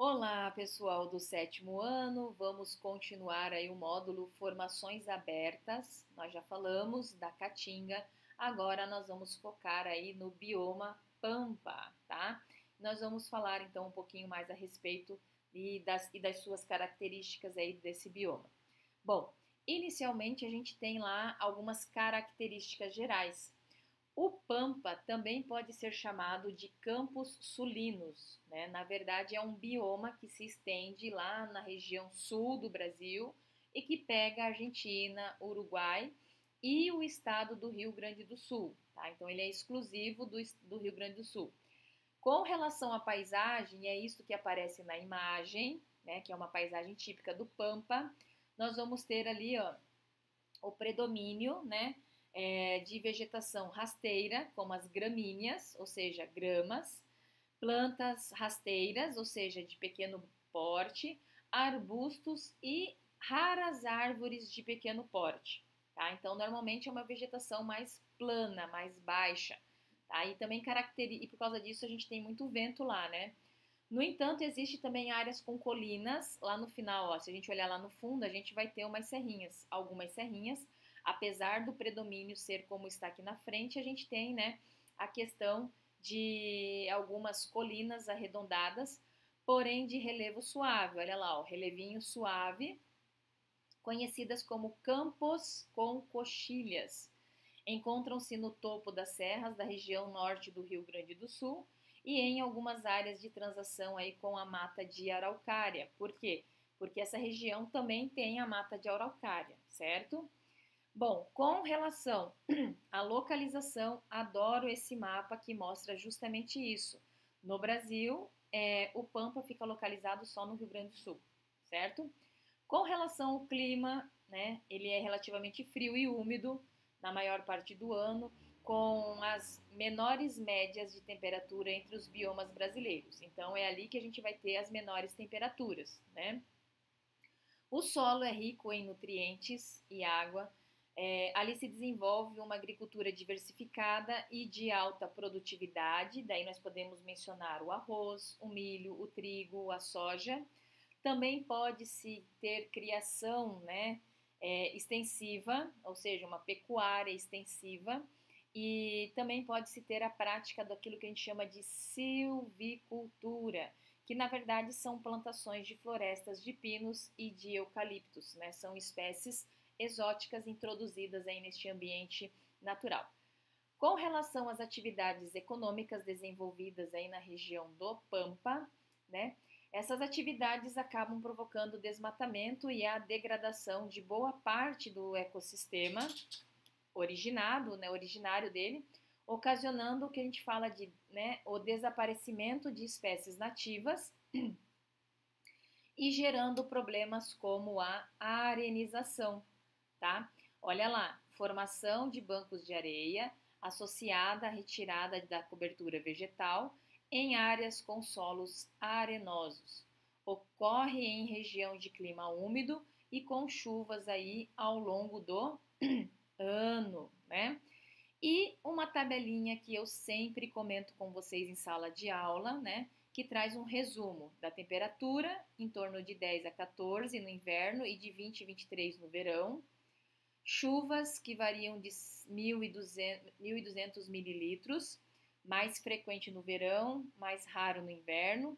Olá, pessoal do sétimo ano. Vamos continuar aí o módulo Formações Abertas. Nós já falamos da Caatinga, agora nós vamos focar aí no bioma Pampa, tá? Nós vamos falar então um pouquinho mais a respeito das suas características aí desse bioma. Bom, inicialmente a gente tem lá algumas características gerais. O Pampa também pode ser chamado de Campos Sulinos, né? Na verdade, é um bioma que se estende lá na região sul do Brasil e que pega a Argentina, Uruguai e o estado do Rio Grande do Sul, tá? Então, ele é exclusivo do Rio Grande do Sul. Com relação à paisagem, é isso que aparece na imagem, né? Que é uma paisagem típica do Pampa. Nós vamos ter ali, ó, o predomínio, né, de vegetação rasteira, como as gramíneas, ou seja, gramas, plantas rasteiras, ou seja, de pequeno porte, arbustos e raras árvores de pequeno porte. Tá? Então, normalmente é uma vegetação mais plana, mais baixa. Tá? E também e por causa disso a gente tem muito vento lá, né? No entanto, existe também áreas com colinas lá no final, ó, se a gente olhar lá no fundo, a gente vai ter algumas serrinhas, apesar do predomínio ser como está aqui na frente, a gente tem, né, a questão de algumas colinas arredondadas, porém de relevo suave. Olha lá, ó, relevinho suave, conhecidas como campos com coxilhas. Encontram-se no topo das serras da região norte do Rio Grande do Sul e em algumas áreas de transação aí com a mata de araucária. Por quê? Porque essa região também tem a mata de araucária, certo? Bom, com relação à localização, adoro esse mapa que mostra justamente isso. No Brasil, o Pampa fica localizado só no Rio Grande do Sul, certo? Com relação ao clima, né, ele é relativamente frio e úmido na maior parte do ano, com as menores médias de temperatura entre os biomas brasileiros. Então é ali que a gente vai ter as menores temperaturas, né? O solo é rico em nutrientes e água. Ali se desenvolve uma agricultura diversificada e de alta produtividade. Daí nós podemos mencionar o arroz, o milho, o trigo, a soja. Também pode-se ter criação, né, extensiva, ou seja, uma pecuária extensiva, e também pode-se ter a prática daquilo que a gente chama de silvicultura, que na verdade são plantações de florestas de pinos e de eucaliptos, né? São espécies exóticas introduzidas aí neste ambiente natural. Com relação às atividades econômicas desenvolvidas aí na região do Pampa, né? Essas atividades acabam provocando o desmatamento e a degradação de boa parte do ecossistema originário dele, ocasionando o que a gente fala de, né, o desaparecimento de espécies nativas e gerando problemas como a arenização, tá? Olha lá, formação de bancos de areia associada à retirada da cobertura vegetal em áreas com solos arenosos. Ocorre em região de clima úmido e com chuvas aí ao longo do ano, né? E uma tabelinha que eu sempre comento com vocês em sala de aula, né? Que traz um resumo da temperatura, em torno de 10 a 14 no inverno e de 20 a 23 no verão. Chuvas que variam de 1.200 mililitros, mais frequente no verão, mais raro no inverno.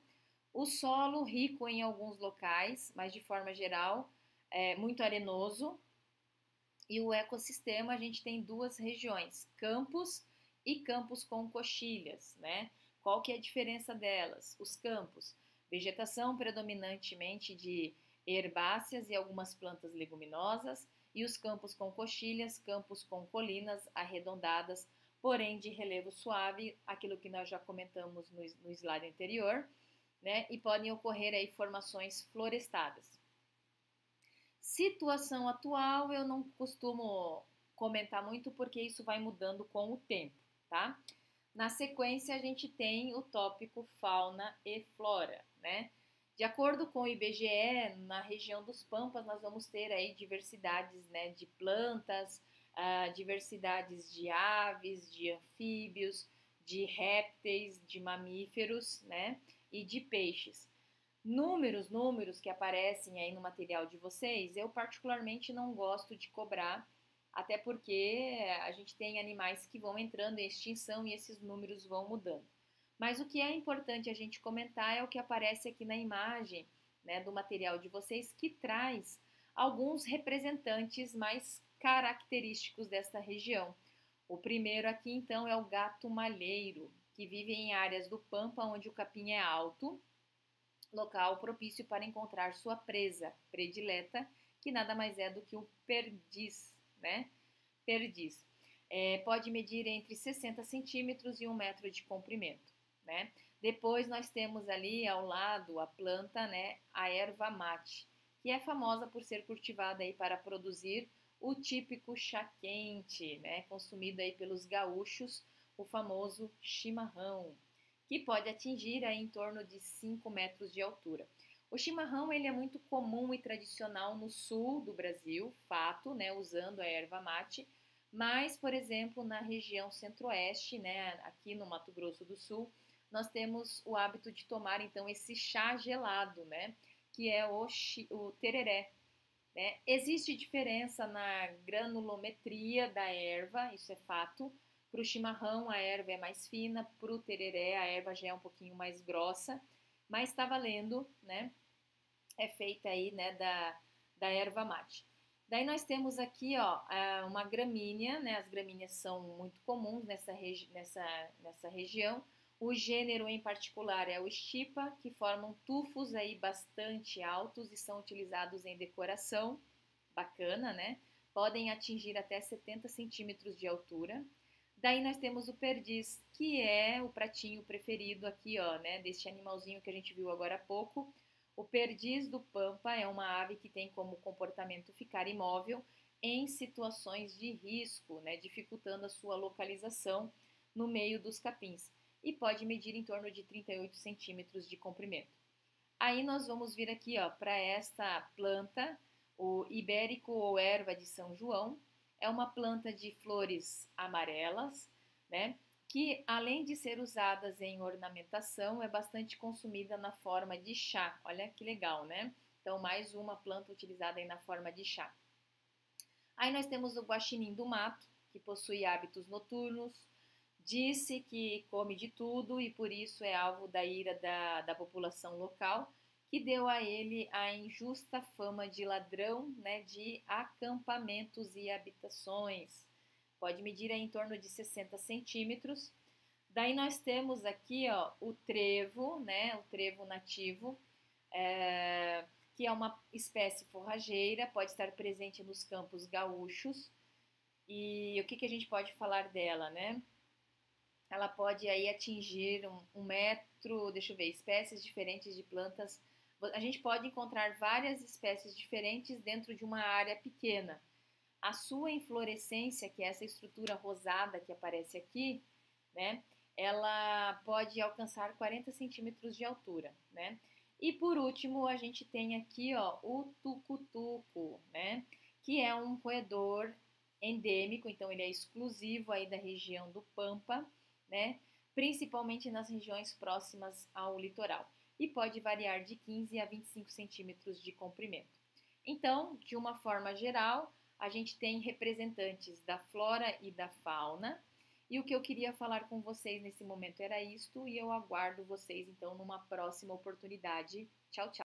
O solo rico em alguns locais, mas de forma geral, muito arenoso. E o ecossistema, a gente tem duas regiões, campos e campos com coxilhas, né? Qual que é a diferença delas? Os campos, vegetação predominantemente de herbáceas e algumas plantas leguminosas, e os campos com coxilhas, campos com colinas arredondadas, porém de relevo suave, aquilo que nós já comentamos no slide anterior, né? E podem ocorrer aí formações florestadas. Situação atual eu não costumo comentar muito porque isso vai mudando com o tempo, tá? Na sequência a gente tem o tópico fauna e flora, né? De acordo com o IBGE, na região dos Pampas nós vamos ter aí diversidades, né, de plantas, diversidades de aves, de anfíbios, de répteis, de mamíferos, né, e de peixes. Números que aparecem aí no material de vocês, eu particularmente não gosto de cobrar, até porque a gente tem animais que vão entrando em extinção e esses números vão mudando. Mas o que é importante a gente comentar é o que aparece aqui na imagem, né, do material de vocês, que traz alguns representantes mais característicos desta região. O primeiro aqui, então, é o gato malheiro, que vive em áreas do pampa onde o capim é alto, local propício para encontrar sua presa predileta, que nada mais é do que o perdiz, né? Perdiz. Pode medir entre 60 centímetros e 1 metro de comprimento, né? Depois nós temos ali ao lado a planta, né, a erva mate, que é famosa por ser cultivada aí para produzir o típico chá quente, né, consumido aí pelos gaúchos, o famoso chimarrão, que pode atingir aí em torno de 5 metros de altura. O chimarrão ele é muito comum e tradicional no sul do Brasil, fato, né, usando a erva mate, mas, por exemplo, na região centro-oeste, né, aqui no Mato Grosso do Sul, nós temos o hábito de tomar então esse chá gelado, né, que é o tereré. Né? Existe diferença na granulometria da erva, isso é fato. Para o chimarrão a erva é mais fina, para o tereré a erva já é um pouquinho mais grossa, mas está valendo, né? É feita aí, né, da erva mate. Daí nós temos aqui, ó, uma gramínea, né? As gramíneas são muito comuns nessa região. O gênero em particular é o stipa, que formam tufos aí bastante altos e são utilizados em decoração. Bacana, né? Podem atingir até 70 centímetros de altura. Daí nós temos o perdiz, que é o pratinho preferido aqui, ó, né? Deste animalzinho que a gente viu agora há pouco. O perdiz do pampa é uma ave que tem como comportamento ficar imóvel em situações de risco, né, dificultando a sua localização no meio dos capins e pode medir em torno de 38 centímetros de comprimento. Aí nós vamos vir aqui para esta planta, o ibérico ou erva de São João. É uma planta de flores amarelas, né? Que além de ser usadas em ornamentação, é bastante consumida na forma de chá. Olha que legal, né? Então, mais uma planta utilizada aí na forma de chá. Aí nós temos o guaxinim do mato, que possui hábitos noturnos, disse que come de tudo e por isso é alvo da ira da população local, que deu a ele a injusta fama de ladrão, né, de acampamentos e habitações. Pode medir em torno de 60 centímetros. Daí nós temos aqui, ó, o trevo, né, o trevo nativo, que é uma espécie forrageira, pode estar presente nos campos gaúchos. E o que a gente pode falar dela, né? Ela pode aí atingir 1 metro, deixa eu ver, espécies diferentes de plantas. A gente pode encontrar várias espécies diferentes dentro de uma área pequena. A sua inflorescência, que é essa estrutura rosada que aparece aqui, né? Ela pode alcançar 40 centímetros de altura, né? E por último, a gente tem aqui, ó, o tucutuco, né? Que é um roedor endêmico, então ele é exclusivo aí da região do Pampa, né? Principalmente nas regiões próximas ao litoral. E pode variar de 15 a 25 centímetros de comprimento. Então, de uma forma geral, a gente tem representantes da flora e da fauna. E o que eu queria falar com vocês nesse momento era isto, e eu aguardo vocês então numa próxima oportunidade. Tchau, tchau!